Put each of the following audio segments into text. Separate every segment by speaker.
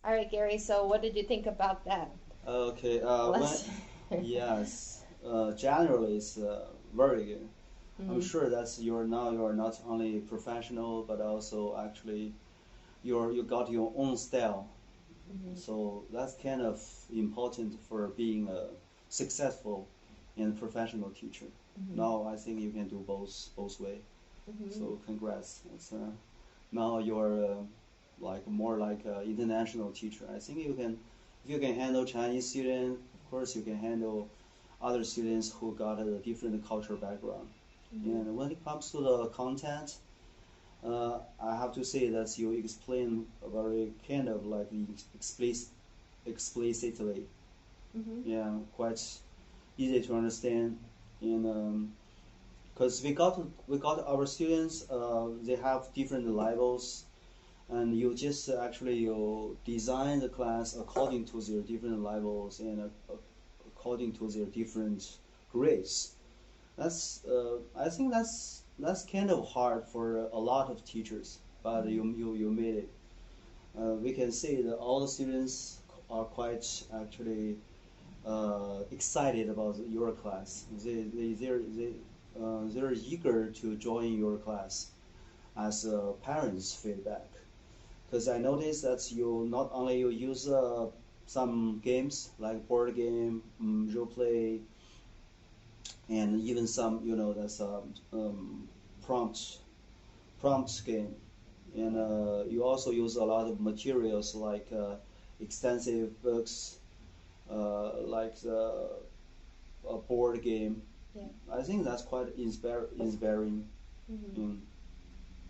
Speaker 1: All right, Gary. So, what did you think about that?
Speaker 2: Okay. Yes. Generally, it's very good. I'm
Speaker 1: Mm-hmm.
Speaker 2: sure that's you're not only professional but also actually you got your own style.
Speaker 1: Mm-hmm.
Speaker 2: So that's kind of important for being a successful and professional teacher.
Speaker 1: Mm-hmm.
Speaker 2: Now I think you can do both way.
Speaker 1: Mm-hmm.
Speaker 2: So congrats. Now you're like more like an international teacher. I think you can if you can handle Chinese students, of course you can handle other students who got a different cultural background.
Speaker 1: Mm-hmm.
Speaker 2: And when it comes to the content, I have to say that you explain very kind of like explicitly.
Speaker 1: Mm-hmm.
Speaker 2: Yeah, quite easy to understand. And because we got our students, they have different levels, and you just actually you design the class according to their different levels and according to their different grades. I think that's kind of hard for a lot of teachers, but
Speaker 1: Mm-hmm.
Speaker 2: you made it. We can see that all the students are quite actually excited about your class. They're eager to join your class as parents' feedback. Because I noticed that you not only you use some games like board game, role play, and even some that's prompt prompt game, and you also use a lot of materials like extensive books, like the a board game.
Speaker 1: Yeah.
Speaker 2: I think that's quite inspiring.
Speaker 1: Mm-hmm.
Speaker 2: Mm.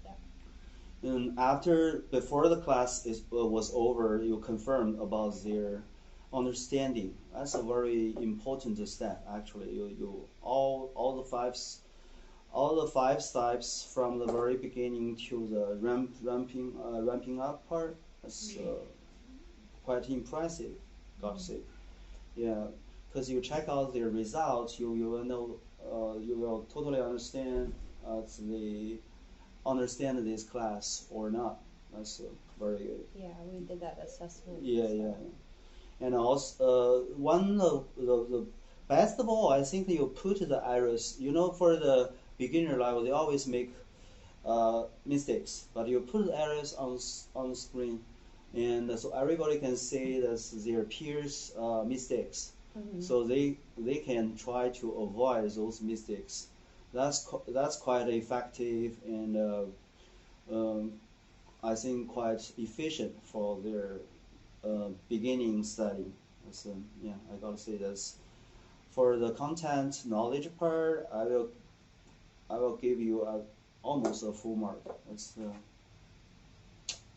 Speaker 1: Yeah.
Speaker 2: And after before the class was over, you confirmed about their understanding. That's a very important step. Actually, you all the five steps from the very beginning to the ramping up part. That's quite impressive. Got to
Speaker 1: Mm-hmm.
Speaker 2: say, yeah, because you check out their results, you will know, you will totally they understand this class or not. That's very good.
Speaker 1: Yeah, we did that assessment.
Speaker 2: Yeah,
Speaker 1: So.
Speaker 2: yeah. And also, one of the best of all, I think you put the errors. For the beginner level, they always make mistakes, but you put the errors on the screen, and so everybody can see that their peers' mistakes,
Speaker 1: Mm-hmm.
Speaker 2: so they can try to avoid those mistakes. That's quite effective and um, I think quite efficient for their beginning study. Yeah, I gotta say this. For the content knowledge part, I will give you almost a full mark. It's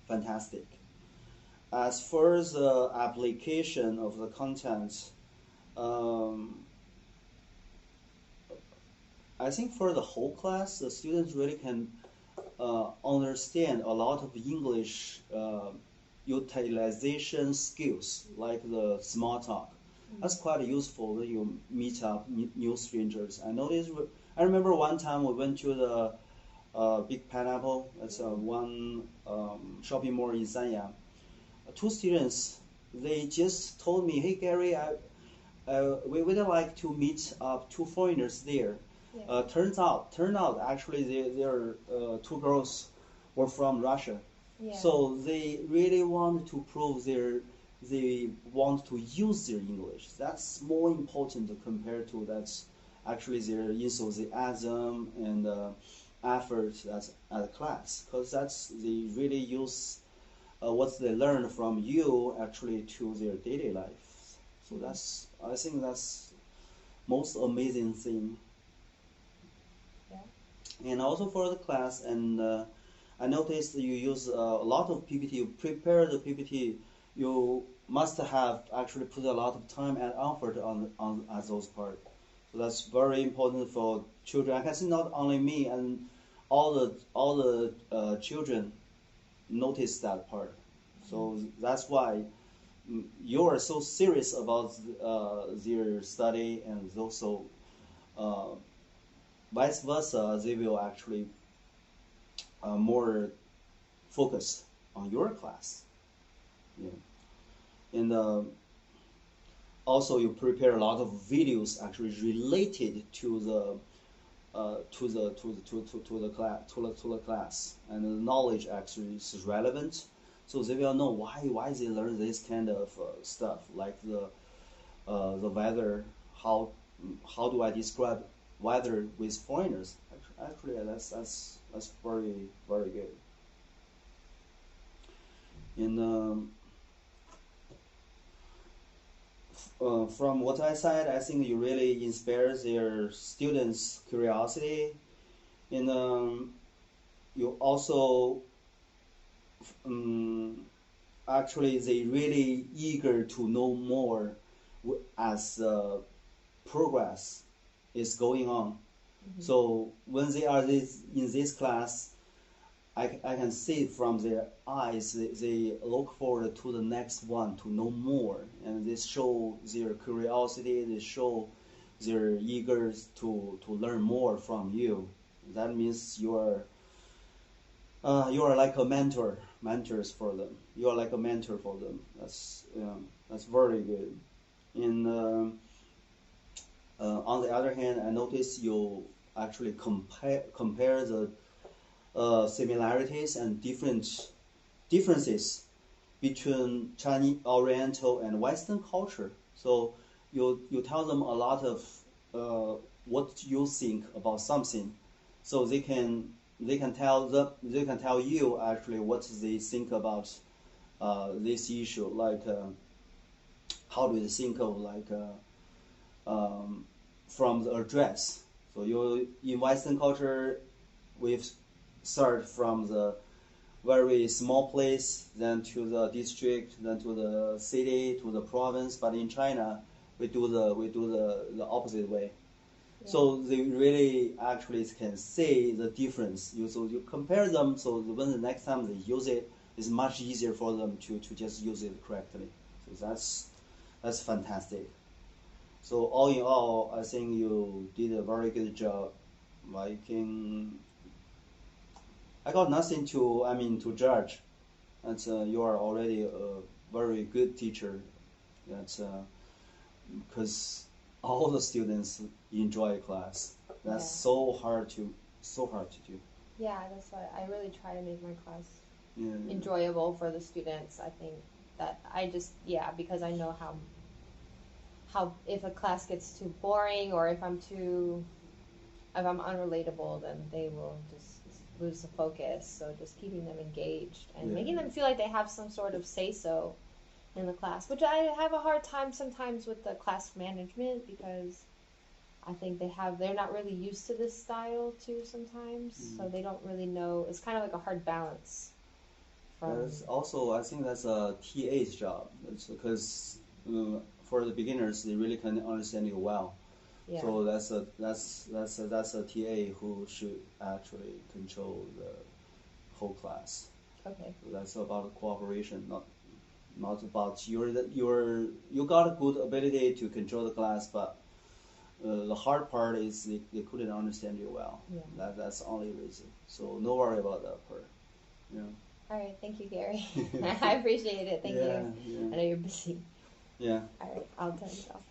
Speaker 2: fantastic. As for the application of the content, um, I think for the whole class, the students really can understand a lot of English utilization skills, like the small talk. That's quite useful when you meet up new strangers. I remember one time we went to the Big Pineapple. That's one shopping mall in Sanya. Two students, they just told me, "Hey Gary, we would like to meet up two foreigners there."
Speaker 1: Yeah.
Speaker 2: Turn out, actually, they're two girls were from Russia,
Speaker 1: Yeah.
Speaker 2: so they really want to prove they want to use their English. That's more important compared to that's actually their enthusiasm and effort at a class, because that's they really use what they learn from you actually to their daily life. So I think that's most amazing thing.
Speaker 1: Yeah.
Speaker 2: And also for the class, and I noticed you use a lot of PPT. You prepare the PPT. You must have actually put a lot of time and effort on those parts. So that's very important for children. I can see not only me and all the children notice that part. So that's why you are so serious about their study, and also uh, vice versa, they will actually more focused on your class. Yeah. and also you prepare a lot of videos actually related to the class, and the knowledge actually is relevant, so they will know why they learn this kind of stuff, like the weather, how do I describe weather with foreigners. Actually, that's very very good. And from what I said, I think you really inspire their students' curiosity, and you also actually they really eager to know more as progress is going on. So when they are in this class, I can see from their eyes they look forward to the next one to know more, and they show their curiosity. They show their eager to learn more from you. That means you are like a mentors for them. You are like a mentor for them. That's very good. And on the other hand, I notice you actually compare the similarities and differences between Chinese Oriental and Western culture. So you tell them a lot of what you think about something, so they can tell you actually what they think about this issue. Like how do they think of like from the address. So you in Western culture, we've start from the very small place, then to the district, then to the city, to the province. But in China, we do the opposite way.
Speaker 1: Yeah.
Speaker 2: So they really actually can see the difference. So you compare them. So when the next time they use it, it's much easier for them to just use it correctly. So that's fantastic. So all in all, I think you did a very good job. I got nothing to judge. That's you are already a very good teacher. That's because all the students enjoy class. That's so hard to do.
Speaker 1: Yeah, that's why I really try to make my class
Speaker 2: Yeah.
Speaker 1: enjoyable for the students. I think that because I know how if a class gets too boring, or if I'm unrelatable, then they will just lose the focus. So just keeping them engaged and making them feel like they have some sort of say-so in the class, which I have a hard time sometimes with the class management, because I think they're not really used to this style too sometimes, so they don't really know. It's kind of like a hard balance.
Speaker 2: Also, I think that's a TA's job. It's because for the beginners, they really can understand you well. Yeah. So that's a TA who should actually control the whole class.
Speaker 1: Okay.
Speaker 2: So that's about cooperation, not about you got a good ability to control the class, but the hard part is they couldn't understand you well. Yeah. That's the only reason. So no worry about that part. Yeah.
Speaker 1: All right. Thank you, Gary. I appreciate it. Thank you. Yeah. I know you're busy.
Speaker 2: Yeah.
Speaker 1: All right. I'll turn it off.